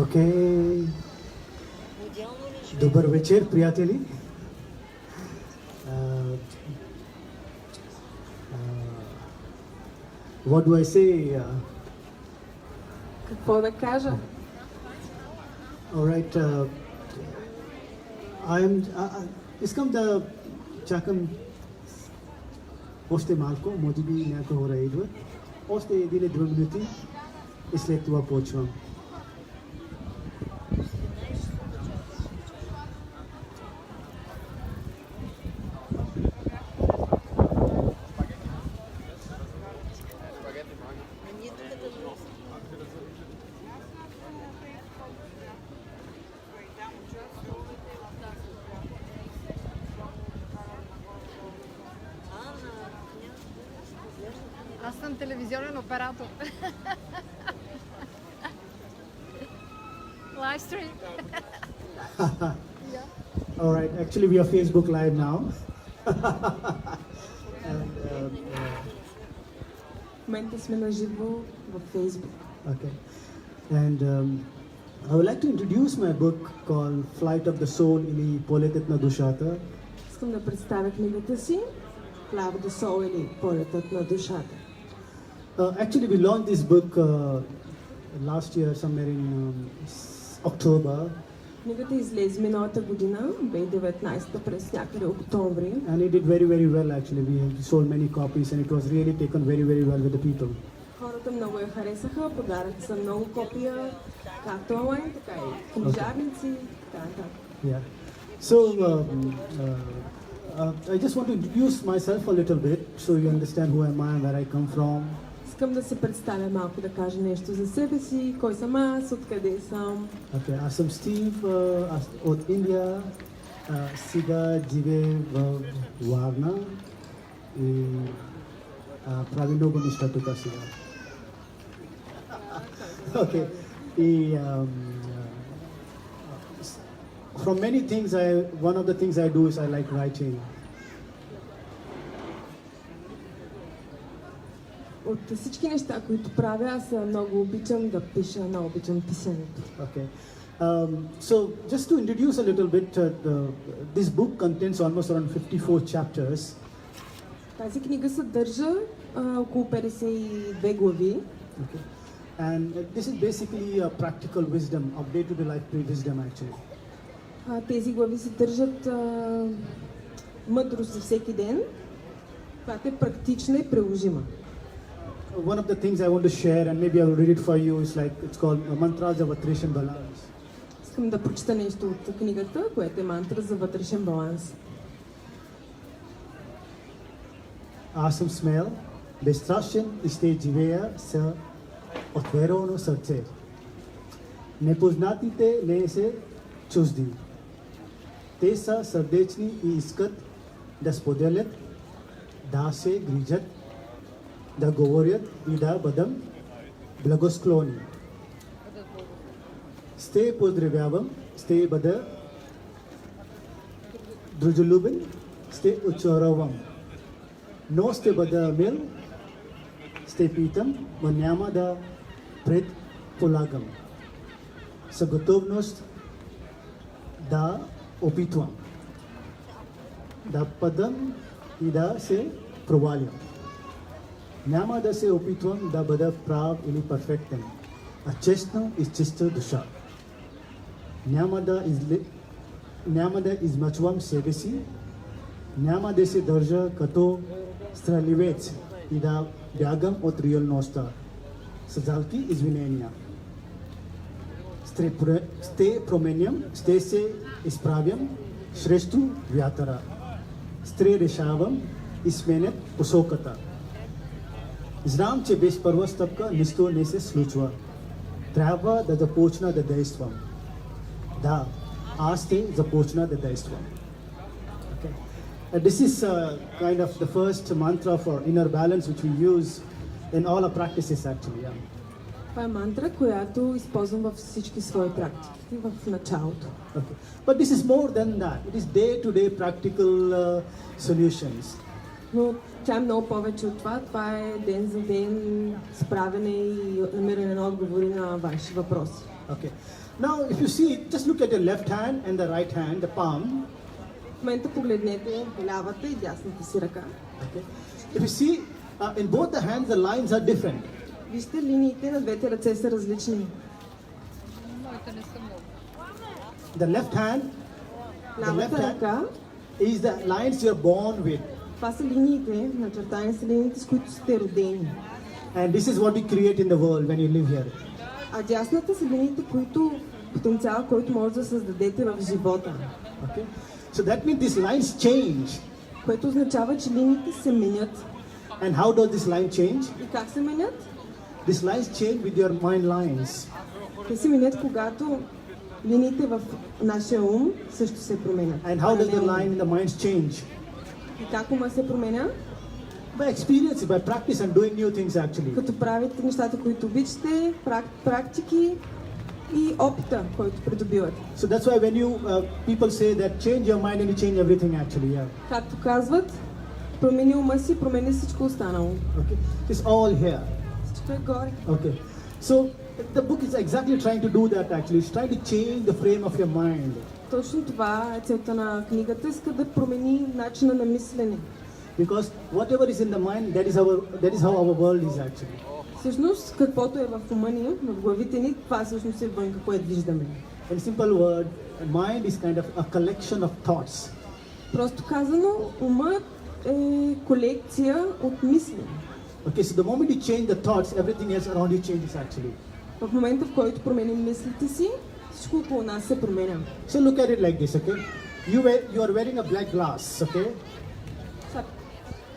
Okay. Dobar večer, prijatelji. What do I say? Какво да кажа? All right. искам да чакам още малко, може би някои хора идват. Още 1-2 минути и след това почвам. Аз съм телевизионен оператор. Live stream. All right. Actually, we are Facebook Live now. And, В момента сме на живо във Фейсбук. okay. And I would like to introduce my book called Flight of the Soul или Полетът на душата. Искам да представя книгата си Flight of the Soul или Полетът на душата. Actually, we launched this book last year, somewhere in October, Книгата излезе миналата година, 2019 през някъде октомври. and it did very, very well. Actually, we sold many copies, and it was really taken very, very well with the people. Хората много я харесаха, подарък са много копия, както онлайн, така и книжарници, така нататък. Yeah. So I just want to introduce myself a little bit, so you understand who am I and where I come from. Искам да се представя малко, да кажа нещо за себе си, кой съм аз, откъде съм. Okay, аз съм Стив от Индия. Сега живея в Варна и прави много неща тук сега. Okay. И from many things, one of the things I do is I like writing. От всички неща, които правя, аз много обичам да пиша, много обичам писането. Okay. So just to introduce a little bit, this book contains almost around 54 chapters. Тази книга съдържа около 52 глави. Okay. And this is basically a practical wisdom, of day-to-day life wisdom actually. Тези глави съдържат мъдрост за всеки ден, която е практична и приложима. One of the things I want to share, and maybe I will read it for you, is like it's called Mantras of Attrition Balance. Искам да прочита нещо от книгата, което е мантра за вътрешен баланс. Аз съм смел, безстрашен и ще живея с отворено сърце. Непознатите не са чужди. Те са сърдечни и искат да споделят, да се грижат, да говорят и да бъдам благосклонни. Ще поздравявам, ще бъда дружелюбен, ще очаровам. Но ще бъда мил, ще питам, но няма да предполагам. С готовност да опитвам, да падам и да се провалям. Няма да се опитвам да бъда прав или перфектен, а честно и с чиста душа. Няма да измъчвам себе си, няма да се държа като страхливец и да бягам от реалността. С жалки извинения. Ще променям, ще се изправям срещу вятъра. Ще решавам и сменят посоката. Знам, че без първа стъпка нищо не се случва. Трябва да започна да действам. Да, аз ще започна да действам. Okay. This is kind of the first mantra for inner balance which we use in all our practices actually. Yeah. Това е мантра, която използвам във всички свои практики в началото. Okay. But this is more than that. It is day-to-day practical solutions. Но тя е много повече от това. Това е ден за ден справяне и намиране на отговори на ваши въпроси. Okay. Now, if you see, just look at your left hand and the right hand, the palm. В момента погледнете лявата и дясната си ръка. Okay. If you see, in both the hands, the lines are different. Вижте, линиите на двете ръце са различни. Моите не са много. The left hand Лявата ръка, is the lines you're born with. това са линиите, начертани са линиите, с които сте родени. And this is what we create in the world when you live here. А дясната са линиите, които потенциал, който може да създадете в живота. Okay. So that means these lines change. Което означава, че линиите се менят. And how does this line change? И как се менят? These lines change with your mind lines. Те се менят, когато линиите в нашия ум също се променят. And how does the Паралелно. line in the minds change? И как ума се променя? By experience, by practice and doing new things actually. Като правите нещата, които обичате, практики и опита, който придобивате. So that's why when you people say that change your mind and you change everything actually. Yeah. Както казват, промени ума си, промени всичко останало. Okay. It's all here. Всичко е горе. Okay. So the book is exactly trying to do that actually. It's trying to change the frame of your mind. Точно това е целта на книгата. Иска да промени начина на мислене. Because whatever is in the mind, that is how our world is actually. Всъщност, каквото е в ума ни, в главите ни, това всъщност е вънка, което виждаме. In simple word, mind is kind of a collection of thoughts. Просто казано, умът е колекция от мисли. Okay, so the moment you change the thoughts, everything else around you changes actually. В момента, в който променим мислите си, всичко около нас се променя. So look at it like this, okay? You are wearing a black glass, okay? Сега,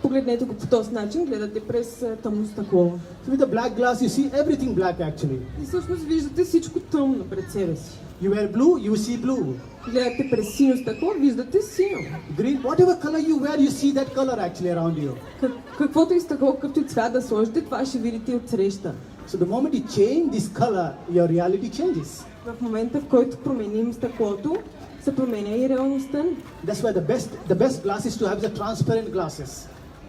погледнете го по този начин, гледате през тъмно стъкло. So with the black glass, you see everything black actually. И всъщност виждате всичко тъмно пред себе си. You wear blue, you see blue. Гледате през синьо стъкло, виждате синьо. Green, whatever color you wear, you see that color actually around you. Каквото и стъкло, какъвто и цвят да сложите, това ще видите отсреща. So the moment you change this color, your reality changes. В момента, в който променим стъклото, се променя и реалността ни. That's why the best glass is to have the transparent glasses.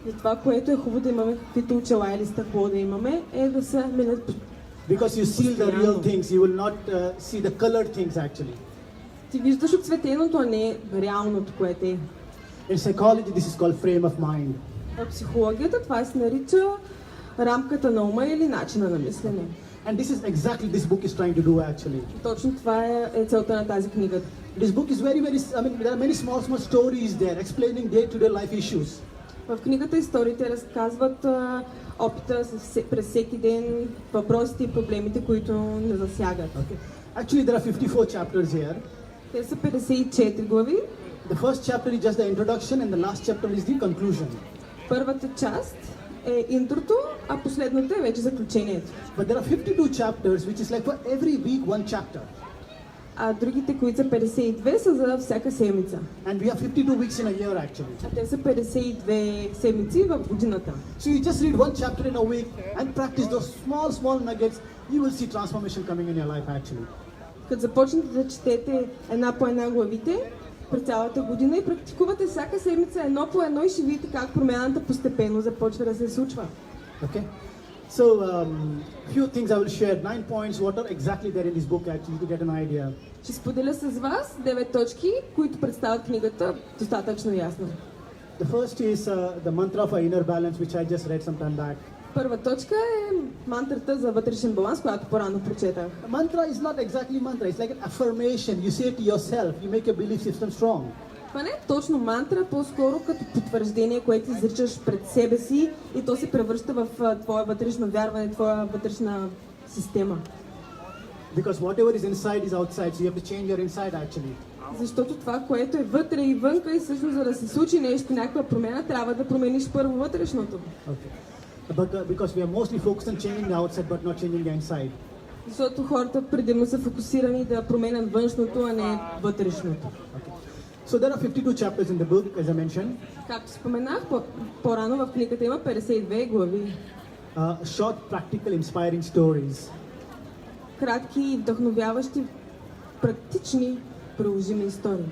И това, което е хубаво да имаме, каквито очила или стъкло да имаме, е да се менят. Because you see the real things, you will not see the colored things actually. Ти виждаш отцветеното, а не реалното, което е. In psychology, this is called frame of mind. В психологията това се нарича рамката на ума или начина на мислене. And this is exactly this book is trying to do actually. Точно това е целта на тази книга. This book is very, there are many small stories there explaining day-to-day life issues. В книгата историите разказват опита през всеки ден, въпросите и проблемите, които не засягат. Okay. Actually, there are 54 chapters here. Те са 54 глави. The first chapter is just the introduction and the last chapter is the conclusion. Първата част е интрото, а последната е вече заключението. But there are 52 chapters which is like for every week one chapter. А другите, които са 52, са за всяка седмица. And we have 52 weeks in a year actually. А те са 52 седмици в годината. So you just read one chapter in a week and practice those small nuggets, you will see transformation coming in your life actually. Като започнете да четете една по една главите през цялата година и практикувате всяка седмица едно по едно и ще видите как промяната постепенно започва да се случва. Okay. So few things I will share. 9 points. What are exactly there in this book actually to get an idea. Ще споделя с вас 9 точки, които представят книгата достатъчно ясно. The first is the mantra for inner balance, which I just read some time back. Първа точка е мантрата за вътрешен баланс, която по-рано прочетах. A mantra is not exactly mantra. It's like an affirmation. You say to yourself. You make your belief system strong. Това не е точно мантра, по-скоро като потвърждение, което изричаш пред себе си и то се превръща в твое вътрешно вярване, твоя вътрешна система. Because whatever is inside is outside, so you have to change your inside actually. Защото това, което е вътре и вънка и всъщност за да се случи нещо, някаква промяна, трябва да промениш първо вътрешното. Okay. But because we are mostly focused on changing the outside but not changing the inside. Защото хората предимно са фокусирани да променят външното, а не вътрешното. So there are 52 chapters in the book, as I mentioned. Както споменах, по-рано в книгата има 52 глави. Short, practical, inspiring stories. Кратки, вдъхновяващи, практични, приложими истории.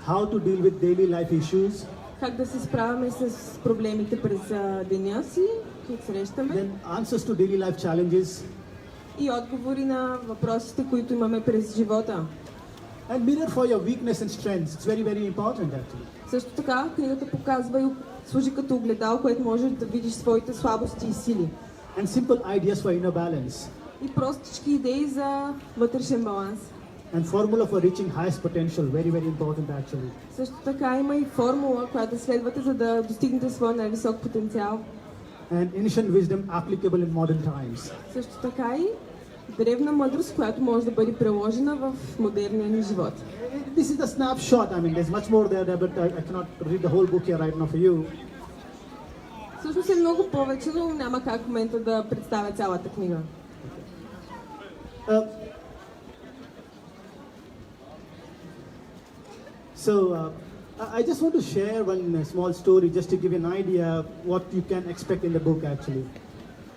How to deal with daily life issues. как да се справяме с проблемите през деня си, които срещаме, then answers to daily life challenges, и отговори на въпросите, които имаме през живота. and mirror for your weakness and strengths. It's very, very important actually. Също така, книгата показва и служи като огледало, което можеш да видиш своите слабости и сили. And simple ideas for inner balance. И простички идеи за вътрешен баланс. And formula for reaching highest potential. Very, very important actually. Също така има и формула, която следвате, за да достигнете своя най-висок потенциал. And ancient wisdom applicable in modern times. Също така и древна мъдрост, която може да бъде приложена в модерния ни живот. This is the snapshot. I mean, there's much more there, but I cannot read the whole book here right now for you. Всъщност е много повече, но няма как в момента да представя цялата книга. I just want to share one small story just to give you an idea what you can expect in the book actually.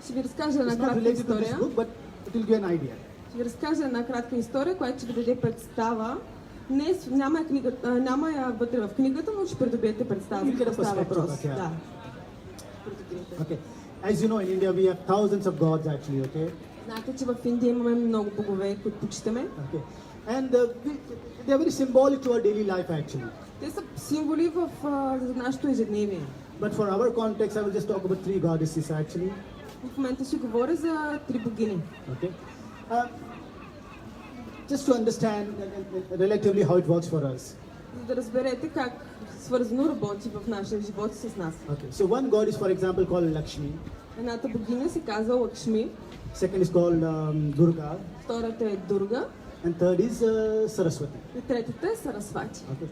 Ще ви разкажа една It's not кратка related to this история. book, but it will give an idea. Ще ви разкажа една кратка история, която ще ви даде представа. Няма я вътре в книгата, но ще придобиете представа. You'll get a Става perspective, въпрос. okay. Да. Okay. As you know, in India we have thousands of gods actually. Okay. Знаете, че в Индия имаме много богове, които почитаме. Okay. And they are very symbolic to our daily life actually. Те са символи в нашето ежедневие. But for our context, I will just talk about three goddesses actually. В момента ще говоря за три богини. Okay. Just to understand relatively how it works for us. За да разберете как свързано работи в нашия живот с нас. Okay. So one god is, for example, called Lakshmi. Едната богиня се казва Лакшми, Second is called Durga, втората е Дурга and third is Saraswati. и третата е Сарасвати. Okay.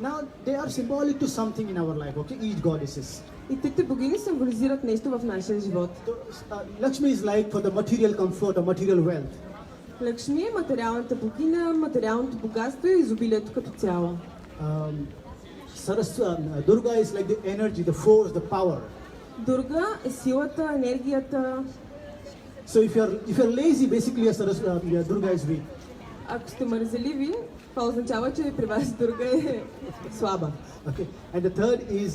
Now they are symbolic to something in our life. Okay, each goddesses. И трите богини символизират нещо в нашия живот. So, Lakshmi is like for the material comfort or material wealth. Лакшми е материалната богиня, материалното богатство и изобилието като цяло. Durga is like the energy, the force, the power. Дурга е силата, енергията. So if you're lazy, basically Durga is weak. Ако сте мързеливи, това означава, че при вас Дурга е слаба. Okay, and the third is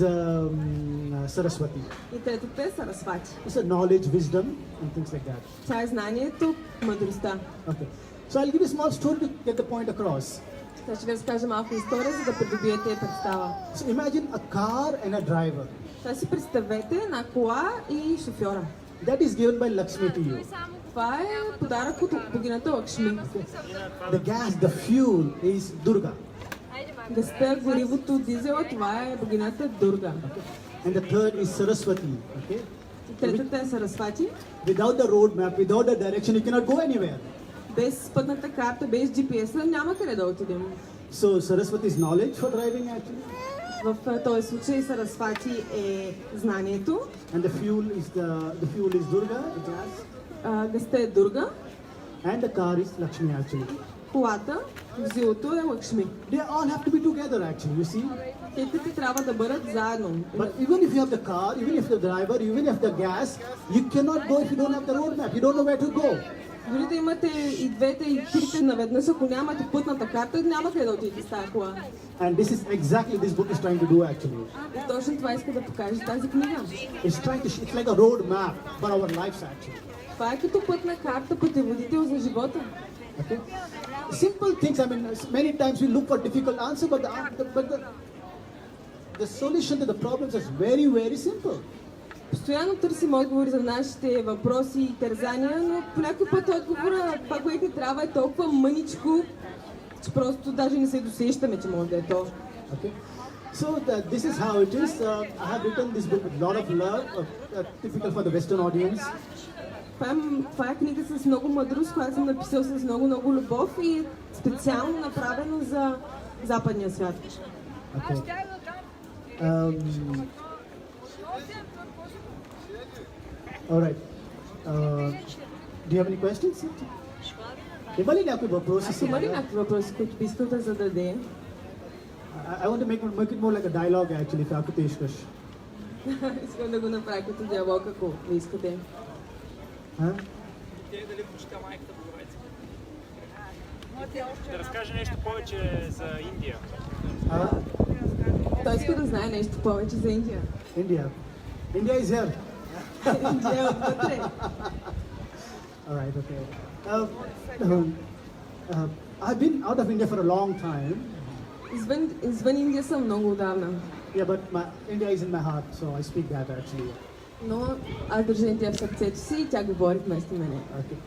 Saraswati. И третата е Сарасвати. It's a knowledge, wisdom, and things like that. Това е знанието, мъдростта. Okay, so I'll give you a small story to get the point across. Сега ще ви разкажа малко история, за да придобиете представа. So imagine a car and a driver. Сега си представете една кола и шофьора. That is given by Lakshmi to you. Това е подарък от богинята Лакшми. The gas, the fuel is Durga. Газта, горивото, дизела, това е богинята Дурга. And the third is Saraswati. Okay? И третата е Сарасвати. Without the road map, without the direction, you cannot go anywhere. Без пътната карта, без GPS-а няма къде да отидем. So Saraswati is knowledge for driving actually. В този случай Сарасвати е знанието, And the fuel is Durga, the gas. газта е Дурга, And the car is Lakshmi actually. колата, взилото е Лакшми. They all have to be together actually, you see. Те трябва да бъдат заедно. But even if you have the car, even if the driver, even if the gas, you cannot go if you don't have the road map. You don't know where to go. Дори да имате и двете и трите наведнъж, ако нямате пътната карта, няма къде да отидете с тази кола. And this is exactly this book is trying to do actually. И точно това иска да покаже тази книга. It's like a road map for our lives actually. Това е като пътна карта, пътеводител за живота. Okay? Simple things. I mean, many times we look for difficult answer, but the solution to the problems is very, very simple. Постоянно търсим отговори за нашите въпроси и тързания, но по някой път отговора, това, което ни трябва, е толкова мъничко, че просто даже не се досещаме, че може да е то. Okay. So this is how it is. I have written this book with a lot of love, typical for the Western audience. Това е книга с много мъдрост, която съм написал с много любов и специално направено за западния свят. Okay. All right. Do you have any questions? Има ли някои въпроси? Има ли някакви въпроси, които искате да зададе? I want to make it more like a dialogue actually, ако те искаш. Искам да го направя като диалог, ако искате. Да разкаже нещо повече за Индия. Той иска да знае нещо повече за Индия. India. India is here. Индия е отвътре. All right, okay. I've been out of India for a long time. Извън Индия съм много отдавна. Yeah, but India is in my heart, so I speak that actually. Но аз държа Индия в сърцето си и тя говори вместо мене. Okay.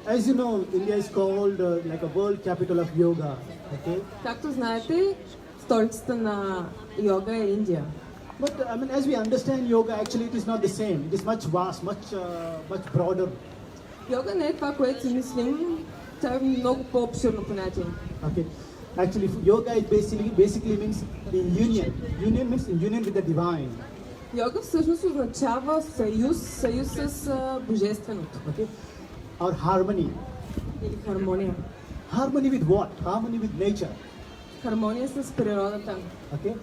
As you know, India is called like a world capital of yoga. Okay. Както знаете, столицата на йога е Индия. But I mean, as we understand yoga, actually it is not the same. It is much vast, much broader. Йога не е това, което си мислим. Това е много по-обширно понятие. Okay. Actually, yoga is basically means in union. Union means in union with the divine. Йога всъщност означава съюз с божественото. Okay. Or harmony. Или хармония. Harmony with what? Harmony with nature. Хармония с природата. Okay.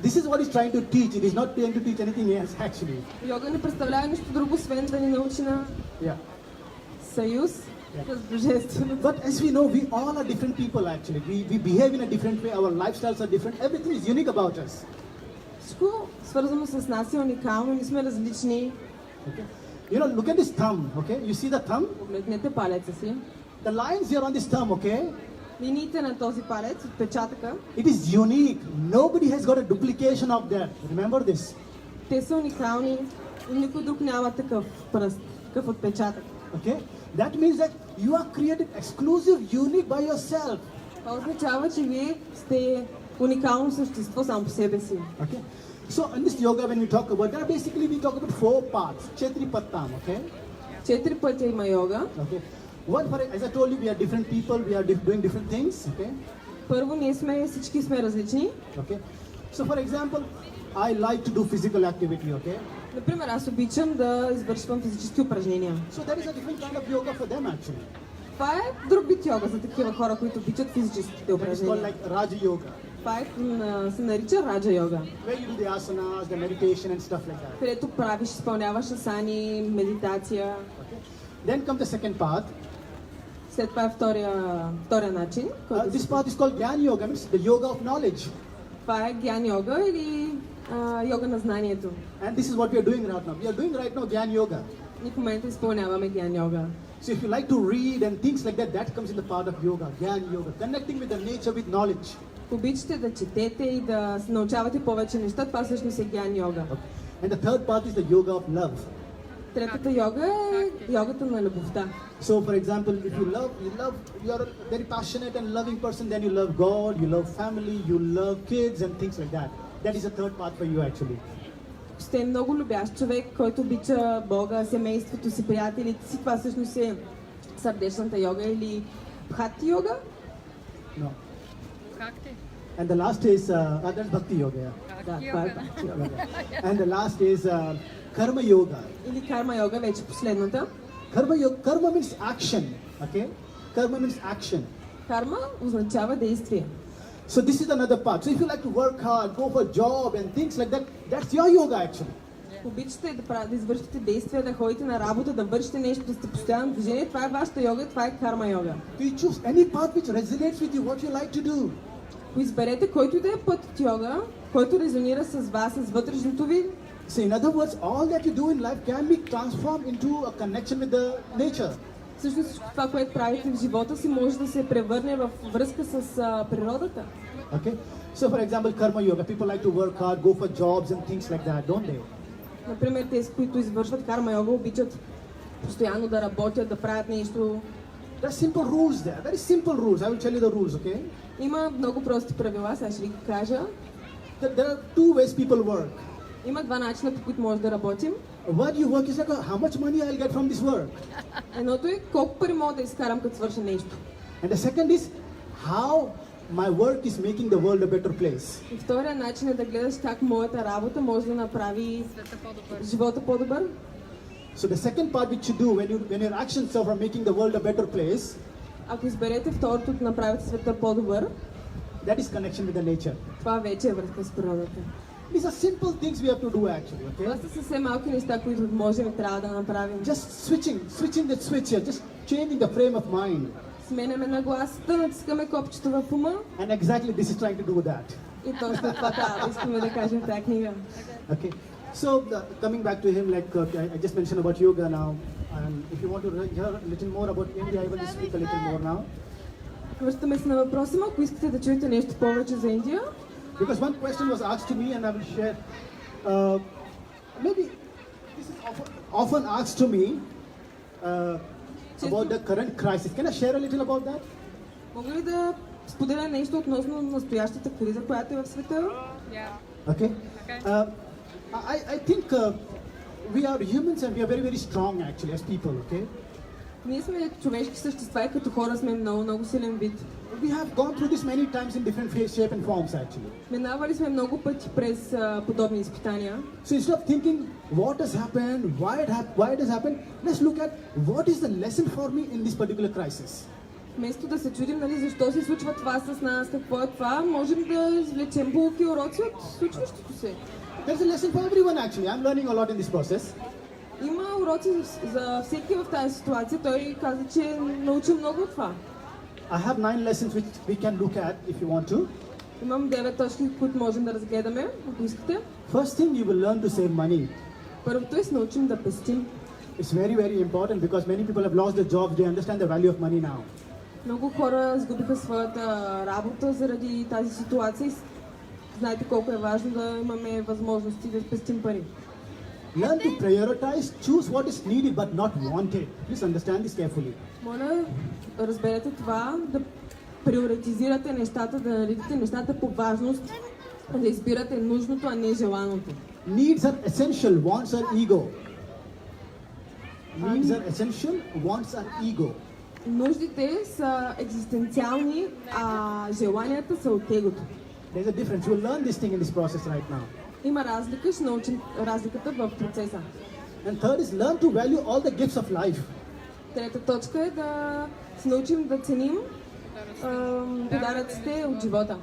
This is what he's trying to teach. It is not trying to teach anything else actually. Йога не представлява нищо друго, освен да ни научи на Yeah. съюз с божественото. But as we know, we all are different people actually. We behave in a different way. Our lifestyles are different. Everything is unique about us. Всичко свързано с нас е уникално, ние сме различни. Okay. You know, look at this thumb. Okay. You see the thumb? Погледнете палеца си. The lines here on this thumb. Okay. Линиите на този палец, отпечатъка, It is unique. Nobody has got a duplication of that. Remember this. те са уникални и никой друг няма такъв пръст, такъв отпечатък. Okay. That means that you are created exclusive, unique by yourself. Това означава, че вие сте уникално същество само по себе си. Okay. So in this yoga, when we talk about, there are basically we talk about 4 parts. Chetri Pattam. Okay. 4 пътя има йога. Okay. One, as I told you, we are different people. We are doing different things. Okay. Първо, всички сме различни. Okay. So for example, I like to do physical activity. Okay. Например, аз обичам да извършвам физически упражнения. So there is a different kind of yoga for them actually. Това е друг вид йога за такива хора, които обичат физическите That is called упражнения. like Raja Yoga, Това се нарича раджа йога, where you do the asanas, the meditation and stuff like that. където правиш, изпълняваш асани, медитация. Okay. Then comes the second part. След това е втория начин, който This part is called Gyan Yoga, means the yoga of knowledge. това е гян йога или йога на знанието. And this is what we are doing right now. We are doing right now Gyan Yoga. Ние в момента изпълняваме гян йога. So if you like to read and things like that, that comes in the part of yoga, Gyan Yoga, connecting with the nature with knowledge. Обичате да четете и да се научавате повече неща, това всъщност е гян йога. And the third part is the yoga of love. Третата йога е йогата на любовта. So for example, if you are a very passionate and loving person, then you love God, you love family, you love kids and things like that. That is the third part for you actually. Сте много любящ човек, който обича Бога, семейството си, приятелите си. Това всъщност е сърдечната йога или бхакти йога. No. Как ти? And the last is that's bhakti yoga. Yeah. Да, това е бхакти йога. And the last is karma yoga. Или карма йога, вече последната. Karma means action. Okay. Karma means action. Карма означава действие. So this is another part. So if you like to work hard, go for a job and things like that, that's your yoga actually. Обичате да извършите действия, да ходите на работа, да вършите нещо, да сте постоянно в движение. Това е вашата йога, това е карма йога. You choose any path which resonates with you, what you like to do. Ако изберете който и да е път от йога, който резонира с вас, с вътрешното ви, So in other words, all that you do in life can be transformed into a connection with the nature. всъщност всичко това, което правите в живота си, може да се превърне в връзка с природата. Okay. So for example, karma yoga, people like to work hard, go for jobs and things like that, don't they? Например, тези, които извършват карма йога, обичат постоянно да работят, да правят нещо. There are simple rules there, very simple rules. I will tell you the rules, okay? Има много прости правила, сега ще ви ги кажа. There are two ways people work. Има два начина, по които може да работим. What you work is like, how much money I'll get from this work. Едното е колко пари мога да изкарам, като свърша нещо. And the second is how my work is making the world a better place. И втория начин е да гледаш как моята работа може да направи Света по-добър. живота по-добър. So the second part which you do when your actions are from making the world a better place, Ако изберете второто да направите света по-добър, that is connection with the nature. това вече е връзка с природата. These are simple things we have to do actually, Това okay? са съвсем малки неща, които можем и трябва да направим. Just switching that switch here, just changing the frame of mind. Сменяме нагласата, натискаме копчето в ума And exactly this is trying to do that. И точно това искаме да кажем в тази книга. Okay. So coming back to him, like I just mentioned about yoga now, and if you want to hear a little more about India, I will speak a little more now. Връщаме се на въпроса му, ако искате да чуете нещо повече за Индия. Because one question was asked to me, and I will share. Uh, maybe this is often asked to me about the current crisis. Can I share a little about that? Мога ли да споделя нещо относно настоящата криза, която е в света? Yeah. Okay. Okay. I think we are humans and we are very, very strong actually as people, okay? Ние сме човешки същества и като хора сме много силен вид. We have gone through this many times in different shape and forms actually. Минавали сме много пъти през подобни изпитания. So instead of thinking what has happened, why it has happened, let's look at what is the lesson for me in this particular crisis. Вместо да се чудим, нали, защо се случва това с нас, какво е това, можем да извлечем полуки и уроци от случващото се. There's a lesson for everyone actually. I'm learning a lot in this process. Има уроци за всеки в тази ситуация. Той каза, че научи много от това. I have 9 lessons which we can look at if you want to. Имам 9 точки, които можем да разгледаме, ако искате. First thing, you will learn to save money. Първото е се научим да пестим. It's very, very important because many people have lost their jobs. They understand the value of money now. Много хора сгубиха своята работа заради тази ситуация и знаете колко е важно да имаме възможности да пестим пари. Learn to prioritize, choose what is needed but not wanted. Please understand this carefully. Моля, разберете това, да приоритизирате нещата, да наредите нещата по важност, да избирате нужното, а не желаното. Needs are essential, wants are ego. Needs are essential, wants are ego. Нуждите са екзистенциални, а желанията са от егото. There's a difference. You'll learn this thing in this process right now. Има разлика, ще научим разликата в процеса. And third is learn to value all the gifts of life. Трета точка е да се научим да ценим подаръците от живота.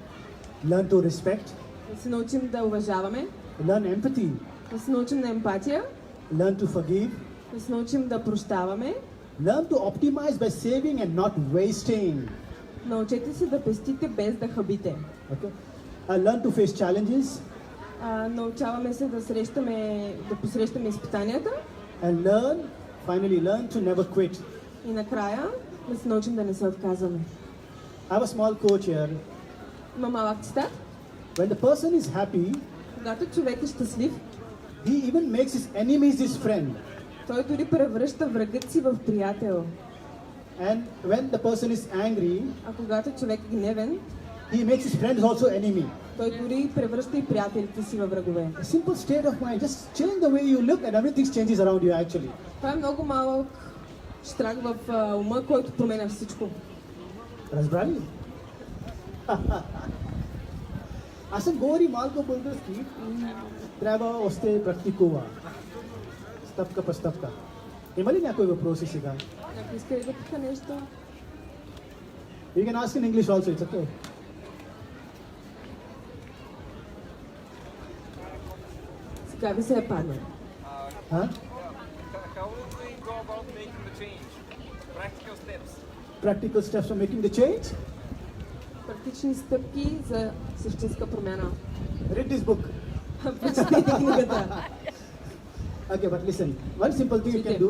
Learn to respect, Да се научим да уважаваме, learn empathy, да се научим на емпатия, learn to forgive, да се научим да прощаваме, learn to optimize by saving and not wasting. научете се да пестите без да хабите. Okay? Learn to face challenges Научаваме се да посрещаме изпитанията and finally learn to never quit. и накрая да се научим да не се отказваме. I have a small quote here. Има малък цитат. When the person is happy, Когато човек е щастлив, he even makes his enemies his friend. той дори превръща врагът си в приятел. And when the person is angry, А когато човек е гневен, he makes his friends also enemy. той дори превръща и приятелите си във врагове. A simple state of mind. Just change the way you look and everything changes around you actually. Това е много малък щрак в ума, който променя всичко. Разбрали? Аз съм говори малко български. Трябва още практикува. Стъпка по стъпка. Има ли някои въпроси сега? Ако иска ли да пита нещо? You can ask in English also, it's okay. Сега ви се е паднал. Huh? How would we go about making the change? Practical steps. Practical steps for making the change? Практични стъпки за същинска промяна. Read this book. Прочетете книгата. Okay, but listen. One simple thing you can do.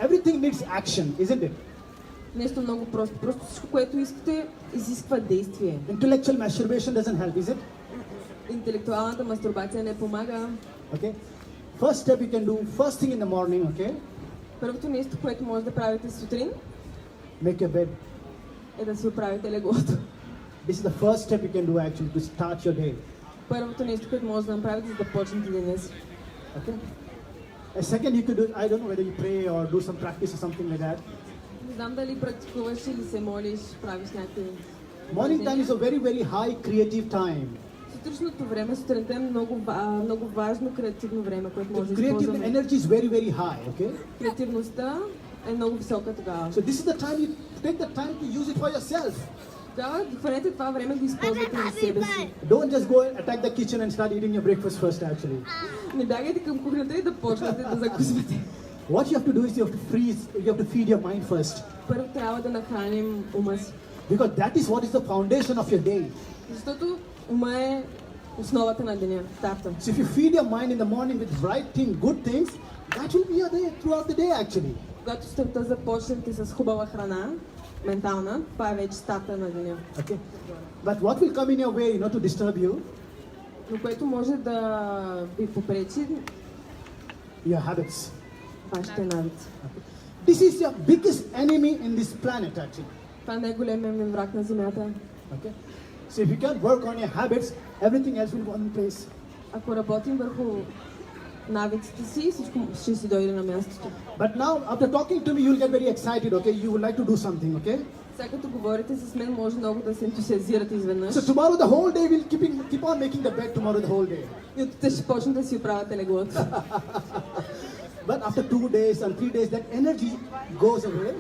Everything needs action, isn't it? Нещо много просто. Просто всичко, което искате, изисква действие. Intellectual masturbation doesn't help, is it? Интелектуалната мастурбация не помага. Okay. First step you can do first thing in the morning, okay? Първото нещо, което може да правите сутрин, Make your bed. е да си оправите леглото. This is the first step you can do actually to start your day. Първото нещо, което може да направите, за да почнете деня си. Okay? A second you could do, I don't know whether you pray or do some practice or something like that. Не знам дали практикуваш или се молиш, правиш някакви... Morning time is a very, very high creative time. Сутрешното време, сутринта е много важно креативно време, което може да Creative използваме. energy is very, very high, okay? Креативността е много висока тогава. So this is the time you take the time to use it for yourself. Тогава хванете това време да го използвате за себе си. Don't just go and attack the kitchen and start eating your breakfast first actually. Не бягайте към кухнята и да почнете да закусвате. What you have to do is you have to feed your mind first. Първо трябва да нахраним ума си. Because that is what is the foundation of your day. Защото Ума е основата на деня, старта. So if you feed your mind in the morning with right thing, good things, that will be your day throughout the day actually. Когато сутринта започнете с хубава храна, ментална, това е вече старта на деня. Okay. But what will come in your way, to disturb you? Но което може да ви попречи Your habits. вашите навици. This is your biggest enemy in this planet actually. Това е най-големият ми враг на земята. Okay. So if you can work on your habits, everything else will go in place. Ако работим върху навиците си, всичко ще си дойде на мястото. But now, after talking to me, you'll get very excited, okay? You would like to do something, okay? Сега като говорите с мен, може много да се ентусиазирате изведнъж. So tomorrow the whole day we'll keep on making the bed tomorrow the whole day. И от утре ще почнете да си оправяте леглото. But after 2 days and 3 days, that energy goes away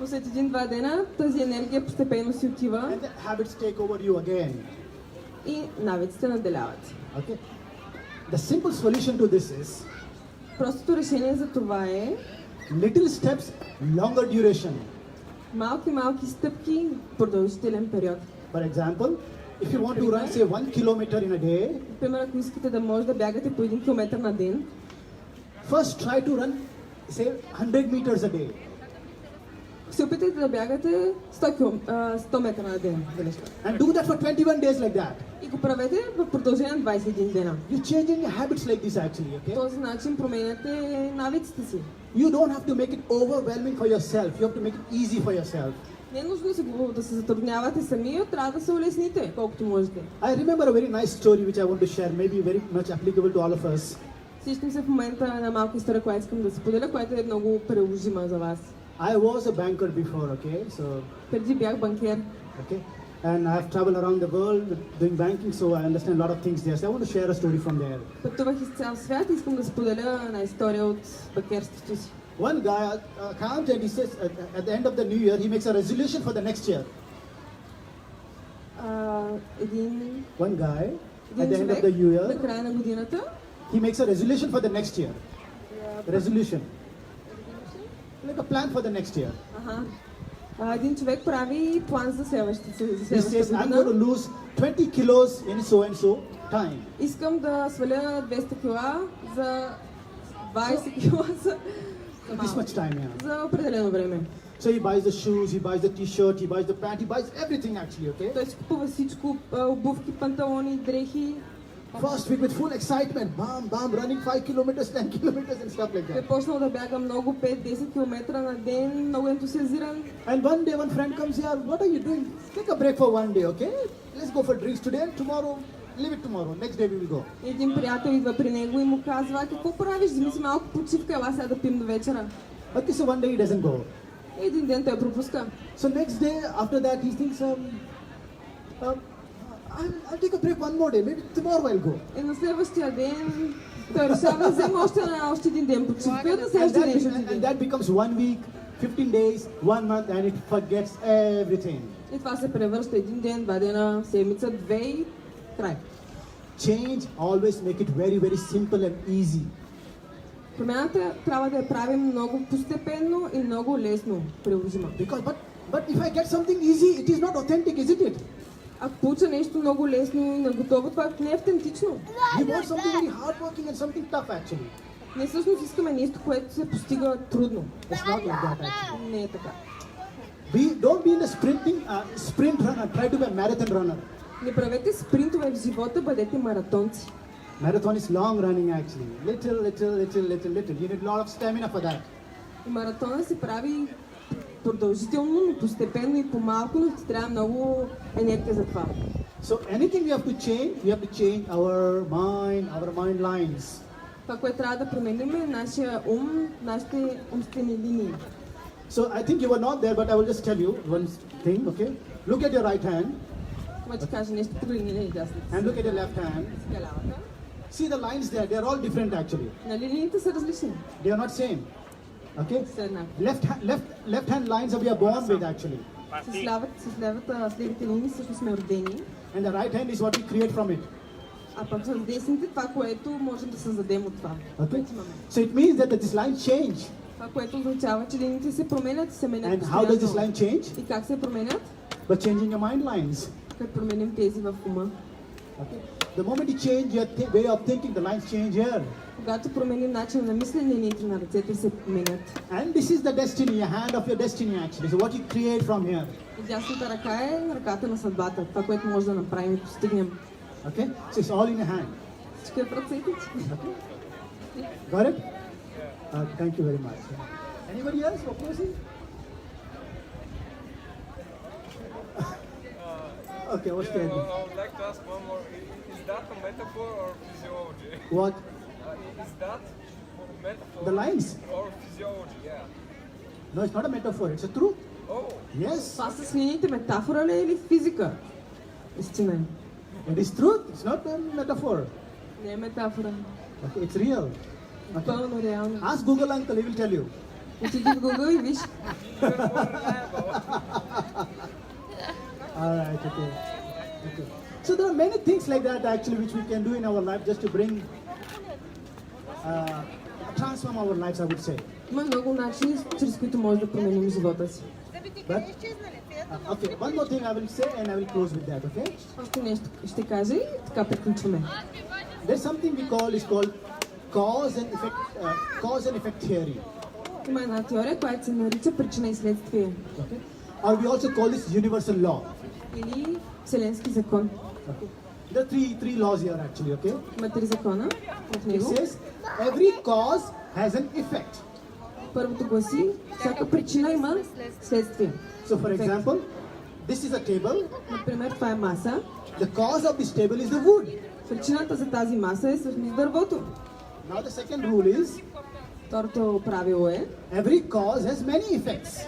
Но след 1-2 дена тази енергия постепенно си отива and the habits take over you again. и навиците наделяват. Okay? The simple solution to this is Простото решение за това е little steps, longer duration. малки стъпки, продължителен период. For example, if you want to run, say, 1 kilometer in a day, Например, ако искате да може да бягате по 1 километър на ден, first try to run, say, 100 meters a day. се опитайте да бягате 100 метра на ден. And do that for 21 days like that. И го правете в продължение на 21 дена. You're changing your habits like this actually, По okay? този начин променяте навиците си. You don't have to make it overwhelming for yourself. You have to make it easy for yourself. Не е нужно да се затруднявате сами, трябва да се улесните, колкото можете. I remember a very nice story which I want to share, maybe very much applicable to all of us. Сещам се в момента една малка история, която искам да споделя, която е много приложима за вас. I was a banker before, okay? So, Преди бях банкер okay? And I've traveled around the world doing banking, so I understand a lot of things there. So I want to share a story from there. Пътувах из цял свят и искам да споделя една история от банкерството си. One guy, accountant, he says at the end of the new year, he makes a resolution for the next year. Един One guy, at the end of човек the new на year, края на годината he makes a resolution for the next year. Resolution. Like a plan for the next year. един човек прави план за следващата He says, I'm година. going to lose 20 kilos in so and so time. Искам да сваля 200 кила за 20 кила за This малко. much time, yeah. За определено време. So he buys the shoes, he buys the t-shirt, he buys the pant, he buys everything actually, okay? Той си купува всичко, обувки, панталони, дрехи. First week with full excitement, bam, running 5 kilometers, 10 kilometers and stuff like Той е that. почнал да бяга много, 5-10 км на ден, много ентусиазиран. And one day one friend comes here, what are you doing? Take a break for one day, okay? Let's go for drinks today and tomorrow, leave it tomorrow. Next day we will go. Един приятел идва при него и му казва, какво правиш? Вземи си малко почивка, ела сега да пием до вечера. Okay, so one day he doesn't go. Един ден той пропуска. So next day, after that, he thinks, I'll take a break one more day. Maybe tomorrow I'll go. И на следващия ден той решава да вземе още един ден почивка, на And следващия ден ще and отиде. that becomes 1 week, 15 days, 1 month, and it forgets everything. И това се превръща един ден, 2 дена, седмица, 2 и край. Change, always make it very, very simple and easy. Промяната трябва да я правим много постепенно и много лесно приложима. But if I get something easy, it is not authentic, isn't it? Ако получа нещо много лесно и наготово, това не е автентично. We want something very hardworking and something tough actually. Ние всъщност искаме нещо, което се постига трудно. It's not like that actually. Не е така. Don't be in a sprint runner, try to be a marathon runner. Не правете спринтове в живота, бъдете маратонци. Marathon is long running actually. Little. You need a lot of stamina for that. И маратона се прави продължително, но постепенно и по-малко, но ти трябва много енергия за това. So anything we have to change our mind lines. Това, което трябва да променим е нашия ум, нашите умствени линии. So I think you were not there, but I will just tell you one thing, okay? Look at your right hand Това ще кажа нещо по линия и дясната. and look at your left hand. Сега лявата. See the lines there, they are all different actually. Нали линиите са различни? They are not same. Okay? Са еднакви. Left hand lines we are born with actually. С левите линии всъщност сме родени, And the right hand is what we create from it. а пък с десните това, което можем да създадем от това. Okay? което имаме. So it means that these lines change. Това, което означава, че линиите се променят и се менят And how does this постоянно. line change? И как се променят? By changing your mind lines. Като променим тези в ума. Okay? The moment you change your way of thinking, the lines change here. Когато променим начин на мислене, линиите на ръцете се менят. And this is the destiny, a hand of your destiny actually. So what you create from here. И дясната ръка е ръката на съдбата. Това, което може да направим и постигнем. Okay? So it's all in your hand. Всичко е в ръцете ти. Okay? Got it? Thank you very much. Anybody else? Opposing? Okay, what's Yeah, the well, I would like to ask one more. Is that a metaphor or physiology? What? Is that metaphor The lines? or physiology? Yeah. No, it's not a metaphor, it's a truth. Oh, Yes, Това с линиите метафора ли е или физика? Истина е. it is truth, it's not a metaphor. Не е метафора. Okay, it's real. Okay. Пълно реално. Ask Google uncle, he will tell you. Отиди в Google и виж. even more reliable. Alright, okay. Okay. So there are many things like that actually which we can do in our life just to bring, transform our lives, I would say. Има много начини, чрез които може да променим живота си. But, okay, one more thing I will say and I will close with that, okay? Още нещо ще кажа и така приключваме. There's something we call, is called cause and effect theory. Има една теория, която се нарича причина и следствие. Okay? Or we also call this universal law. Или Вселенски закон. Okay? There are three laws here actually, okay? Има 3 закона в It него. says every cause has an effect. Първото гласи, всяка причина има следствие. So for example, this is a table. Например, това е маса. The cause of this table is the wood. Причината за тази маса е всъщност дървото. Now the second rule is Второто правило е, every cause has many effects.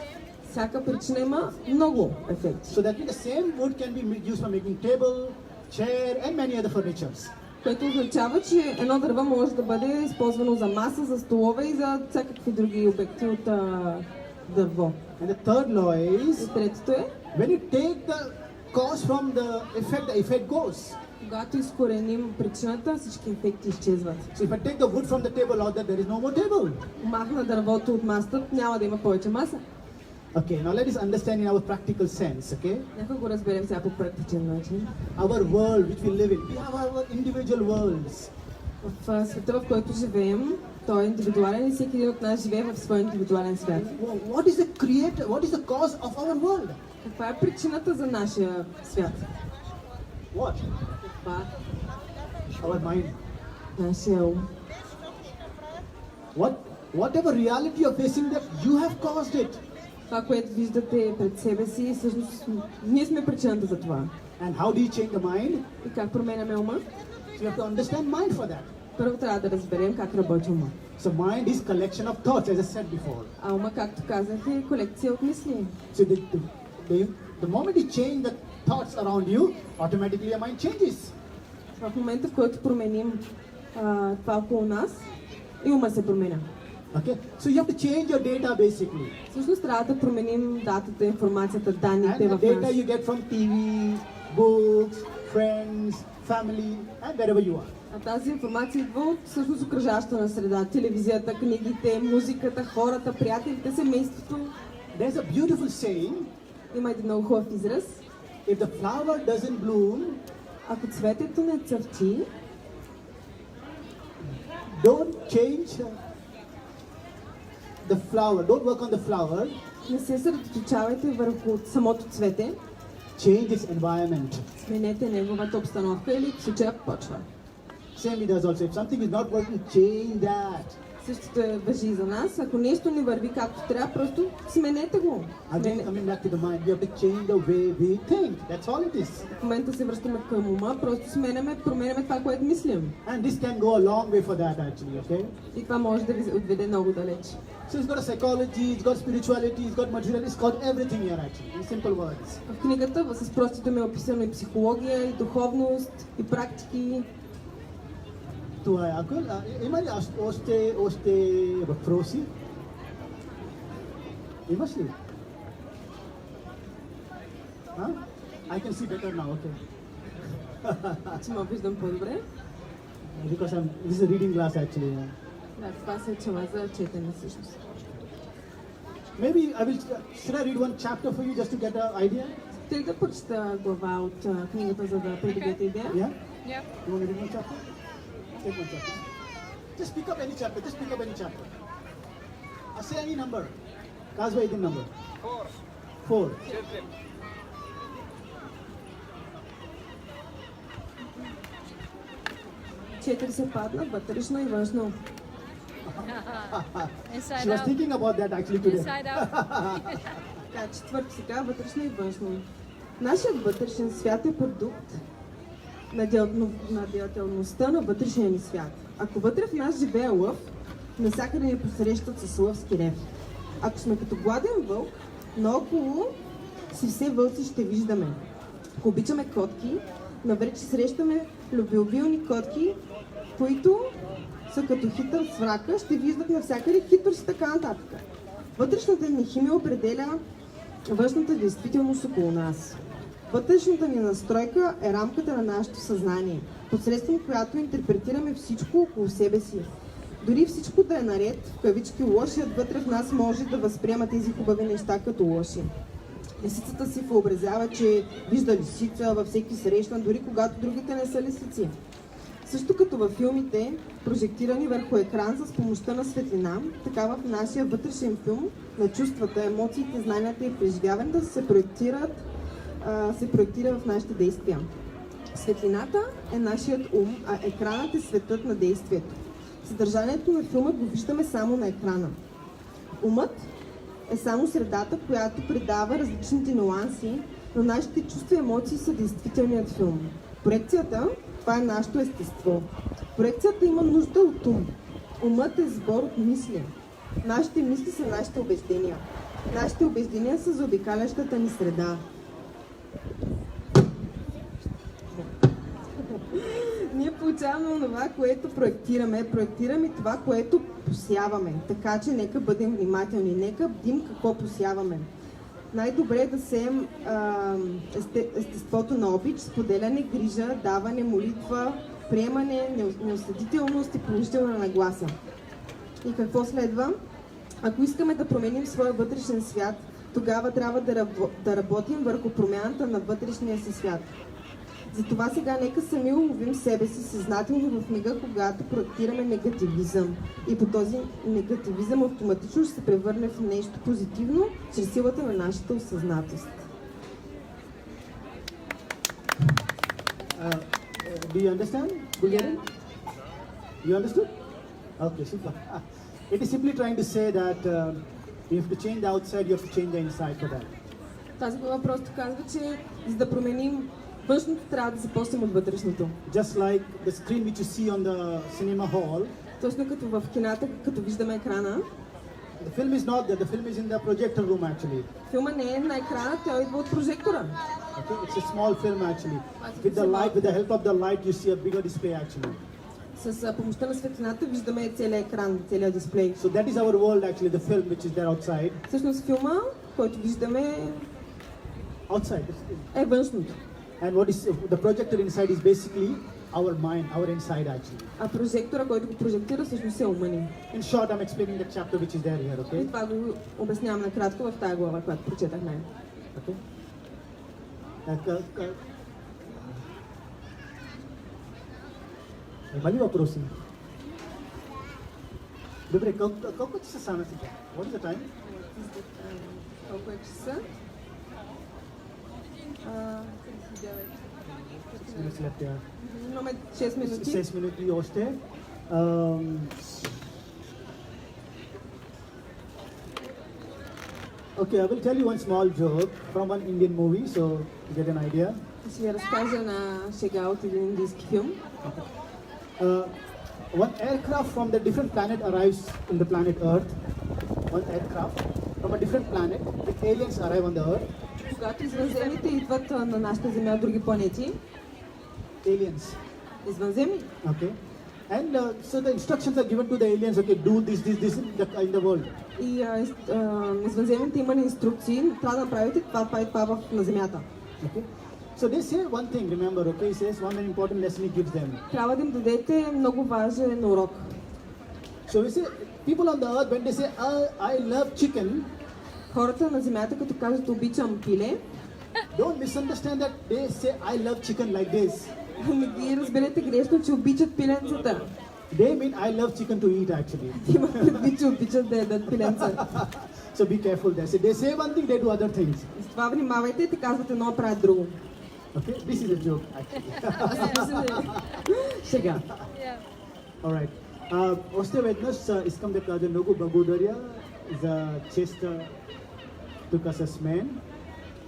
всяка причина има много ефекти. So that means the same wood can be used for making table, chair and many other furnitures. Което означава, че едно дърво може да бъде използвано за маса, за столове и за всякакви други обекти от дърво. And the third law И is третото е, when you take the cause from the effect goes. когато изкореним причината, всички ефекти изчезват. So if I take the wood from the table out there is no more table. Махна дървото от масата, няма да има повече маса. Okay, now let us understand in our practical sense, okay? Нека го разберем сега по практичен начин. Our world which we live in, we have our individual worlds. В света, в който живеем, той е индивидуален и всеки един от нас живее в своя индивидуален свят. What is the creator? What is the cause of our world? Каква е причината за нашия свят? What? Каква Our mind. е нашия ум? Whatever reality you're facing, that you have caused it. Това, което виждате пред себе си, всъщност ние сме причината за това. And how do you change the mind? И как променяме ума? So you have to understand mind for that. Първо трябва да разберем как работи ума. So mind is collection of thoughts, as I said before. А ума, както казах, е колекция от мисли. So the moment you change the thoughts around you, automatically your mind changes. В момента, в който променим това около нас, и ума се променя. Okay? So you have to change your data basically. Всъщност трябва да променим датата, информацията, And данните the в data нас. you get from TV, books, friends, family, and wherever you are. А тази информация идва от всъщност окръжаващата на среда. Телевизията, книгите, музиката, хората, приятелите, семейството. There's a beautiful saying, Има един много хубав израз. if the flower doesn't bloom, Ако цветето не цъфти, don't change the flower, don't work on the flower, не се съсредоточавайте върху самото цвете, change its environment. сменете неговата обстановка или в случая почва. Same with us also. If something is not working, change that. Същото важи и за нас. Ако нещо не върви както трябва, просто сменете го. Again, coming back to the mind, we have to change the way we think. That's all it is. В момента се връщаме към ума, просто променяме това, което мислим. And this can go a long way for that actually, okay? И това може да ви отведе много далеч. So it's got a psychology, it's got spirituality, it's got material, it's got everything here actually, in simple words. В книгата с прости думи е описано и психология, и духовност, и практики. Това е. Има ли още въпроси? Имаш ли? I can see better now, okay. Че ме виждам по-добре. Because this is a reading class actually. Да, това се чела за четене всъщност. Maybe should I read one chapter for you just to get an idea? Искате ли да прочета глава от книгата, за да придобиете идея? Yeah? Yeah. You want to read one chapter? Take one chapter. Just pick up any chapter. Just pick up any chapter. Say any number. Kazwa idin number. 4. 4. Children. Четири се падна, вътрешно и външно. She Inside was out. thinking about that actually today. Inside out. Така, четвърто сега, вътрешно и външно. Нашият вътрешен свят е продукт на деятелността на вътрешния ни свят. Ако вътре в нас живее лъв, навсякъде ни посрещат с лъвски рев. Ако сме като гладен вълк, наоколо си все вълци ще виждаме. Ако обичаме котки, наврече срещаме любвеобилни котки, които са като хитър с врака, ще виждат навсякъде хитрост и така нататък. Вътрешната ни химия определя външната действителност около нас. Вътрешната ни настройка е рамката на нашето съзнание, посредством която интерпретираме всичко около себе си. Дори всичко да е наред, в кавички, лошият вътре в нас може да възприема тези хубави неща като лоши. Лисицата си въобразява, че вижда лисица във всеки срещан, дори когато другите не са лисици. Също като във филмите, прожектирани върху екран с помощта на светлина, така в нашия вътрешен филм на чувствата, емоциите, знанията и преживяването се проектира в нашите действия. Светлината е нашият ум, а екранът е светът на действието. Съдържанието на филма го виждаме само на екрана. Умът е само средата, която предава различните нюанси, но нашите чувства и емоции са действителният филм. Проекцията, това е нашето естество. Проекцията има нужда от ум. Умът е сбор от мисли. Нашите мисли са нашите убеждения. Нашите убеждения са заобикалящата ни среда. Ние получаваме това, което проектираме това, което посяваме. Така че нека бъдем внимателни, нека бдим какво посяваме. Най-добре е да сеем естеството на обич, споделяне, грижа, даване, молитва, приемане, неосъдителност и положителна нагласа. И какво следва? Ако искаме да променим своя вътрешен свят, тогава трябва да работим върху промяната на вътрешния си свят. Затова сега нека сами уловим себе си съзнателно в мига, когато проектираме негативизъм. И по този негативизъм автоматично ще се превърне в нещо позитивно, чрез силата на нашата осъзнатост. Do you understand Bulgarian? You understood? Okay, super. It is simply trying to say that you have to change the outside, you have to change the inside for that. Тази глава просто казва, че за да променим външното, трябва да започнем от вътрешното. Just like the screen which you see on the cinema hall, Точно като в кината, като виждаме екрана, the film is not there, the film is in the projector room actually. филма не е на екрана, той идва от прожектора. Okay, it's a small film actually. With the help of the light, you see a bigger display actually. С помощта на светлината виждаме целият екран, целият дисплей. So that is our world actually, the film which is there outside. Всъщност филма, който виждаме, Outside. е външното. And what is the projector inside is basically our mind, our inside actually. А прожектора, който го прожектира, всъщност е ума ни. In short, I'm explaining the chapter which is there here, И okay? това го обяснявам накратко в тази глава, която прочетахме. Okay. Има ли въпроси? Добре, колко ти са стана сега? What is the time? Колко е часа? 6 minutes left, yeah. Имаме 6 минути. 6 минути още. Okay, I will tell you one small joke from one Indian movie, so you get an idea. Ще ви разкажа на шега от един индийски филм. One aircraft from the different planet arrives in the planet Earth. One aircraft from a different planet with aliens arrive on the Earth. Когато извънземните идват на нашата Земя от други планети, Aliens. извънземни, Okay. And so the instructions are given to the aliens, okay, do this in the world. и извънземните имали инструкции, трябва да направите това на Земята. Okay. So they say one thing, remember, okay, he says one very important lesson he gives them. Трябва да им дадете много важен урок. So we say, people on the earth, when they say, I love chicken, Хората на Земята, като кажат обичам пиле, don't misunderstand that they say, I love chicken like this. Не ги разберете грешно, че обичат пиленцата. They mean I love chicken to eat actually. Има предвид, че обичат да ядат пиленца. So be careful there. So they say one thing, they do other things. С това внимавайте, те казват едно, а правят друго. Okay, this is a joke actually. Сега. Yeah. Alright. Още веднъж искам да кажа много благодаря за честа тук с мен.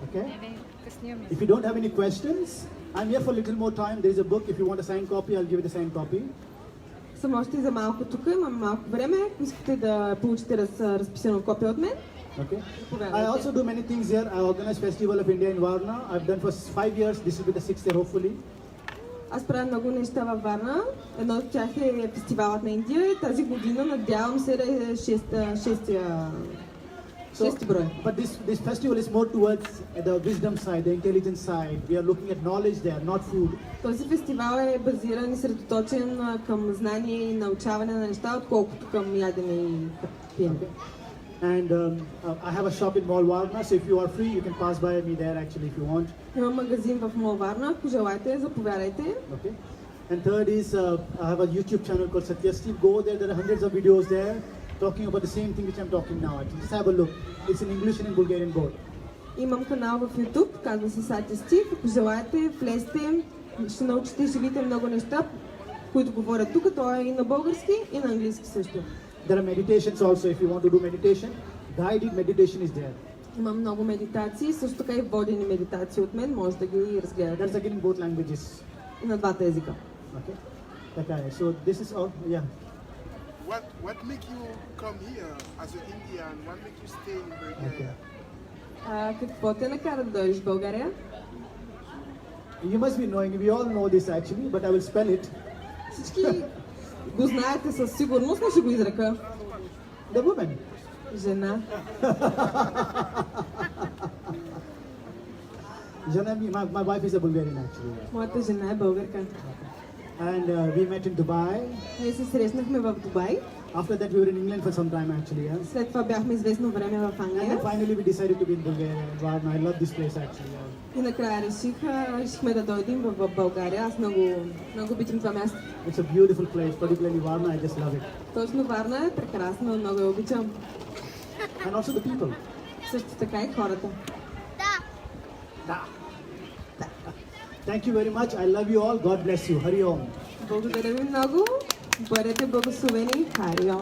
Okay? Не, късния ми. If you don't have any questions, I'm here for a little more time. There is a book. If you want a signed copy, I'll give you the signed copy. Съм още за малко тук, имам малко време. Ако искате да получите разписано копия от мен, Okay. Well, I also do many things here. I organize Festival of India in Varna. I've done for 5 years. This will be the 6th year, hopefully. аз правя много неща във Варна. Едно от тях е фестивалът на Индия и тази година надявам се да е шести брой. But this festival is more towards the wisdom side, the intelligence side. We are looking at knowledge there, not food. Този фестивал е базиран и средоточен към знание и научаване на неща, отколкото към ядене и пиене. And I have a shop in Mall Varna, so if you are free, you can pass by me there actually if you want. Имам магазин в Мол Варна, ако желаете, заповядайте. Okay. And third is I have a YouTube channel called Satya Steve. Go there. There are hundreds of videos there talking about the same thing which I'm talking now. Actually, just have a look. It's in English and in Bulgarian both. Имам канал в YouTube, казва се Сатя Стив. Ако желаете, влезте, ще научите и ще видите много неща, които говорят тук. Той е и на български, и на английски също. There are meditations also. If you want to do meditation, guided meditation is there. Има много медитации, също така и водени медитации от мен, може да ги That's разгледате again in both languages. и на двата езика. Okay. Така е. So this is all. Yeah. What make you come here as an Indian? What make you stay in Bulgaria? Какво те накара да дойдеш в България? You must be knowing. We all know this actually, but I will spell it. Всички го знаете със сигурност, но ще го изрека. The woman. Жена. Jana, my wife is a Bulgarian actually. Моята жена е българка. And we met in Dubai. Ние се срещнахме в Дубай. After that, we were in England for some time actually. Yeah? След това бяхме известно време в And then Англия. finally, we decided to be in Bulgaria. Varna. I love this place actually. Yeah. И накрая решихме да дойдем в България. Аз много обичам това място. It's a beautiful place, particularly Varna. I just love it. Точно Варна е прекрасна, много я обичам. And also the people. Също така и хората. Thank you very much. I love you all. God bless you. Hari Om. Благодаря ви много. Бъдете благословени. Хари Ом.